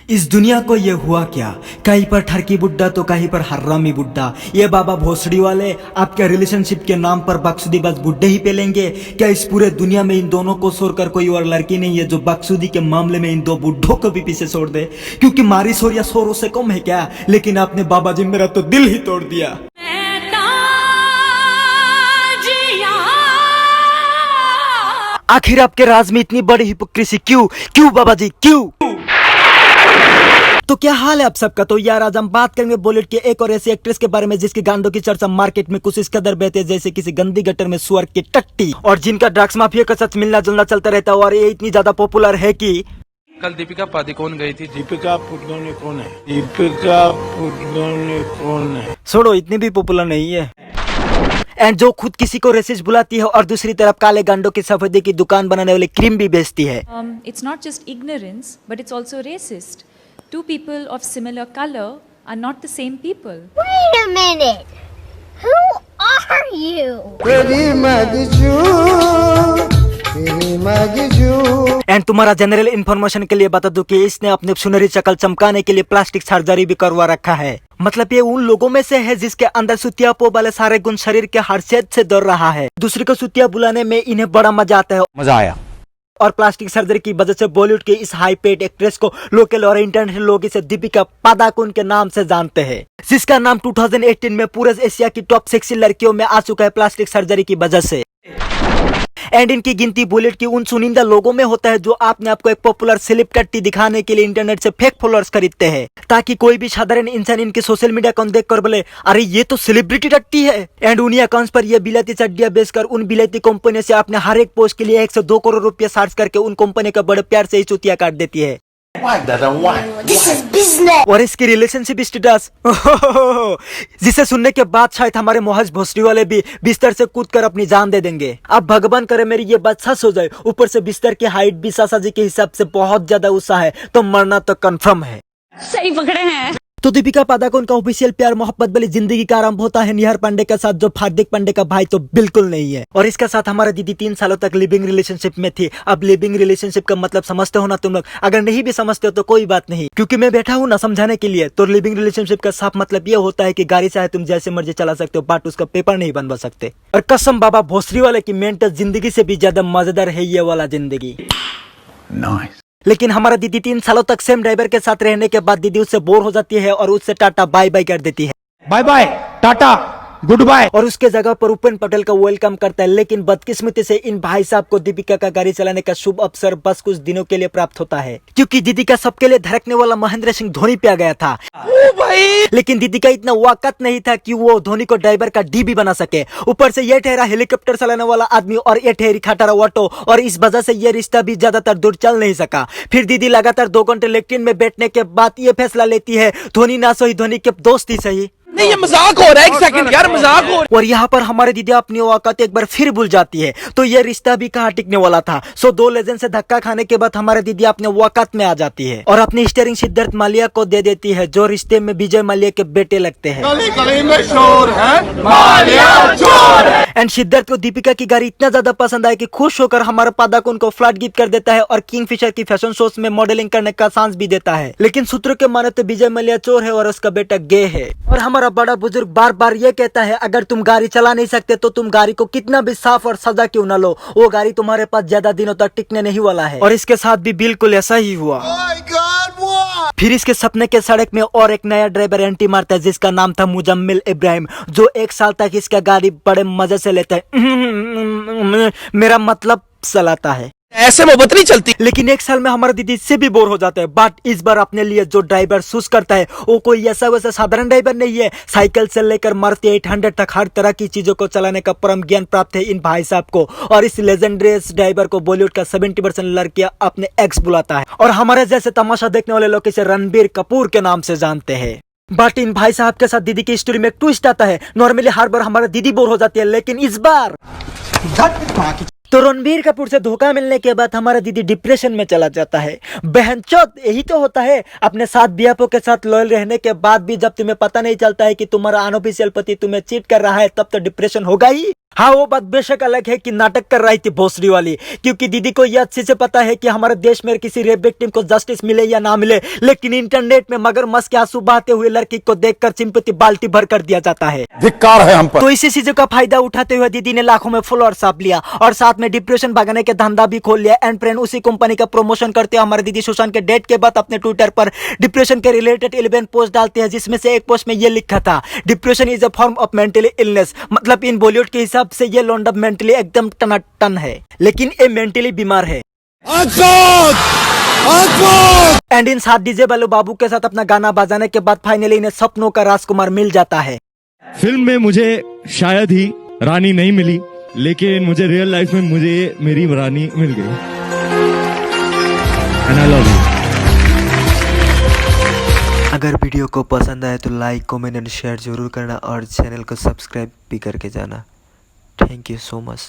इस दुनिया को ये हुआ क्या, कहीं पर ठरकी बुड्ढा तो कहीं पर हर्रामी बुड्ढा। ये बाबा भोसड़ी वाले आपके रिलेशनशिप के नाम पर बकसुदी बस बुड्ढे ही पेलेंगे क्या? इस पूरे दुनिया में इन दोनों को छोड़कर कोई और लड़की नहीं है जो बकसुदी के मामले में इन दो बुड्ढों को भी पीछे छोड़ दे? क्योंकि मारी शोरिया शोरों से कम है क्या? लेकिन आपने बाबा जी मेरा तो दिल ही तोड़ दिया। आखिर आपके राज में इतनी बड़ी हिपोक्रेसी क्यों? क्यों बाबा जी क्यों? तो क्या हाल है आप सबका? तो यार आज हम बात करेंगे बॉलीवुड के एक और ऐसी एक्ट्रेस के बारे में जिसकी गांडों की चर्चा मार्केट में कुछ इस कदर बहते जैसे किसी गंदी गटर में सुअर की टट्टी, और जिनका ड्रग्स माफिया का सच मिलना जुलना चलता रहता है। और ये इतनी ज्यादा पॉपुलर है कि कल दीपिका पादुकोण गई थी। दीपिका पादुकोण कौन है? दीपिका पादुकोण कौन है? छोड़ो, इतनी भी पॉपुलर नहीं है। एंड जो खुद किसी को रेसिस्ट बुलाती है और दूसरी तरफ काले गांडों की सफेदी की दुकान बनाने वाली क्रीम भी बेचती है। It's not just ignorance, but it's also racist. Two people of similar color are not the same people. Wait a minute. Who are you? And तुम्हारा जनरल इन्फॉर्मेशन के लिए बता दूं कि इसने अपने सुनहरी शक्ल चमकाने के लिए प्लास्टिक सर्जरी भी करवा रखा है। मतलब ये उन लोगों में से है जिसके अंदर सुतियापो वाले सारे गुण शरीर के हर सेद से दौड़ रहा है। दूसरे को सुतिया बुलाने में इन्हें बड़ा मजा आता है। मजा आया। और प्लास्टिक सर्जरी की वजह से बॉलीवुड की इस हाई पेड एक्ट्रेस को लोकल और इंटरनेशनल लोग इसे दीपिका पादुकोण के नाम से जानते हैं, जिसका नाम 2018 में पूरे एशिया की टॉप 6 लड़कियों में आ चुका है प्लास्टिक सर्जरी की वजह से। एंड इनकी गिनती बॉलीवुड की उन चुनिंदा लोगों में होता है जो अपने आप को एक पॉपुलर सेलिब टट्टी दिखाने के लिए इंटरनेट से फेक फॉलोअर्स खरीदते हैं, ताकि कोई भी साधारण इंसान इनके सोशल मीडिया अकाउंट देखकर बोले अरे ये तो सेलिब्रिटी टट्टी है। एंड उन्हीं अकाउंट्स पर ये बिलाती चड्डियां बेचकर उन बिलाती कंपनी से अपने हर एक पोस्ट के लिए 1 से 2 करोड़ रुपया चार्ज करके उन कंपनी का बड़े प्यार से ही चुतिया काट देती है। This is business. और इसकी रिलेशनशिप स्टेटस जिसे सुनने के बाद शायद हमारे मोहज भोसड़ी वाले भी बिस्तर से कूदकर अपनी जान दे देंगे। अब भगवान करे मेरी ये बात सच हो जाए। ऊपर से बिस्तर की हाइट भी सासा जी के हिसाब से बहुत ज्यादा ऊंचा है, तो मरना तो कंफर्म है। सही पकड़े हैं। तो दीपिका पादुकोण का ऑफिशियल प्यार मोहब्बत वाली जिंदगी का आरंभ होता है निहार पांडे के साथ, जो हार्दिक पांडे का भाई तो बिल्कुल नहीं है। और इसके साथ हमारी दीदी 3 सालों तक लिविंग रिलेशनशिप में थी। अब लिविंग रिलेशनशिप का मतलब समझते हो ना तुम लोग? अगर नहीं भी समझते हो तो कोई बात नहीं, क्योंकि मैं बैठा हूँ ना समझाने के लिए। तो लिविंग रिलेशनशिप का साफ मतलब ये होता है कि गाड़ी चाहे तुम जैसे मर्जी चला सकते हो, बट उसका पेपर नहीं बनवा सकते। और कसम बाबा भोसड़ी वाले की मेंटल जिंदगी से भी ज्यादा मजेदार है ये वाला जिंदगी। Nice. लेकिन हमारा दीदी 3 सालों तक सेम ड्राइवर के साथ रहने के बाद दीदी उससे बोर हो जाती है और उससे टाटा बाय बाय कर देती है। Bye bye, tata, good bye. और उसके जगह पर उपेन पटेल का वेलकम करता है। लेकिन बदकिस्मती से इन भाई साहब को दीपिका का गाड़ी चलाने का शुभ अवसर बस कुछ दिनों के लिए प्राप्त होता है, क्योंकि दीदी का सबके लिए धड़कने वाला महेंद्र सिंह धोनी पे आ गया था। भाई। लेकिन दीदी का इतना वक़्त नहीं था कि वो धोनी को ड्राइवर का डी भी बना सके। ऊपर से ये ठहरा हेलीकॉप्टर चलाने वाला आदमी और ये ठहरी खटारा ऑटो, और इस वजह से ये रिश्ता भी ज्यादातर दूर चल नहीं सका। फिर दीदी लगातार 2 घंटे लेफ्टिन में बैठने के बाद ये फैसला लेती है धोनी ना सही धोनी के दोस्त ही सही। नहीं ये मजाक हो रहा है, एक सेकंड यार, मजाक हो रहा है। और यहाँ पर हमारी दीदी अपनी औकात एक बार फिर भूल जाती है। तो ये रिश्ता भी कहाँ टिकने वाला था। सो 2 लेजेंड से धक्का खाने के बाद हमारी दीदी अपने औकात में आ जाती है और अपनी स्टीयरिंग सिद्धार्थ मालिया को दे देती है, जो रिश्ते में विजय मालिया के बेटे लगते हैं। एंड सिद्धार्थ को दीपिका की गाड़ी इतना ज्यादा पसंद आया कि खुश होकर हमारे पादुकोण को फ्लैट गिफ्ट कर देता है और किंगफिशर की फैशन शोज में मॉडलिंग करने का चांस भी देता है। लेकिन सूत्रों के माने तो विजय मालिया चोर है और उसका बेटा गे है। और हमारा बड़ा बुजुर्ग बार बार ये कहता है अगर तुम गाड़ी चला नहीं सकते तो तुम गाड़ी को कितना भी साफ और सजा क्यों न लो, वो गाड़ी तुम्हारे पास ज्यादा दिनों तक टिकने नहीं वाला है। और इसके साथ भी बिल्कुल ऐसा ही हुआ। फिर इसके सपने के सड़क में और एक नया ड्राइवर एंट्री मारता है जिसका नाम था मुजम्मिल इब्राहिम, जो 1 साल तक इसका गाड़ी बड़े मजे से लेता है मेरा मतलब चलाता है। ऐसे मोहब्बत नहीं चलती। लेकिन 1 साल में हमारा दीदी इससे भी बोर हो जाता है। बट इस बार अपने लिए जो ड्राइवर चूज करता है वो कोई ऐसा वैसा साधारण ड्राइवर नहीं है। साइकिल से लेकर मारुति 800 तक हर तरह की चीजों को चलाने का परम ज्ञान प्राप्त है इन भाई साहब को। और इस लेजेंडरी ड्राइवर को बॉलीवुड का 70% लड़कियां अपने एक्स बुलाता है, और हमारे जैसे तमाशा देखने वाले लोग इसे रणबीर कपूर के नाम से जानते हैं। बट इन भाई साहब के साथ दीदी की स्टोरी में एक ट्विस्ट आता है। नॉर्मली हर बार हमारा दीदी बोर हो जाती है, लेकिन इस बार तो रणबीर कपूर से धोखा मिलने के बाद हमारा दीदी डिप्रेशन में चला जाता है। बहनचोद, यही तो होता है अपने साथ बीएफओ के साथ लॉयल रहने के बाद भी जब तुम्हें पता नहीं चलता है कि तुम्हारा अनऑफिशियल पति तुम्हें चीट कर रहा है, तब तो डिप्रेशन होगा ही। हाँ, वो बात बेशक अलग है कि नाटक कर रही थी भोसड़ी वाली, क्योंकि दीदी को यह अच्छे से पता है कि हमारे देश में किसी रेप विक्टिम को जस्टिस मिले या ना मिले, लेकिन इंटरनेट में मगरमच्छ के आंसू बहाते हुए लड़की को देखकर सिंपैथी बाल्टी भर कर दिया जाता है। धिक्कार है हम पर। तो इसी चीजों का फायदा उठाते हुए दीदी ने लाखों में फॉलोअर्स छाप लिया और साथ में डिप्रेशन भगाने के धंधा भी खोल लिया। एंड फ्रेंड, उसी कंपनी का प्रमोशन करते हुए हमारी दीदी सुशांत के डेट के बाद अपने ट्विटर पर डिप्रेशन के रिलेटेड 11 पोस्ट डालते हैं, जिसमें से एक पोस्ट में ये लिखा था, depression is a form of mentally illness. मतलब इन बॉलीवुड के हिसाब से ये लौंडा मेंटली एकदम टनाटन है, लेकिन ये मेंटली बीमार है। एंड इन साथ डीजे बालू बाबू के साथ अपना गाना बजाने के बाद फाइनली इन्हें सपनों का राजकुमार मिल जाता है। फिल्म में मुझे शायद ही रानी नहीं मिली, लेकिन मुझे रियल लाइफ में मुझे मेरी रानी मिल गई। And I love you. अगर वीडियो को पसंद आए तो लाइक, कमेंट एंड शेयर जरूर करना और चैनल को सब्सक्राइब भी करके जाना। Thank you so much.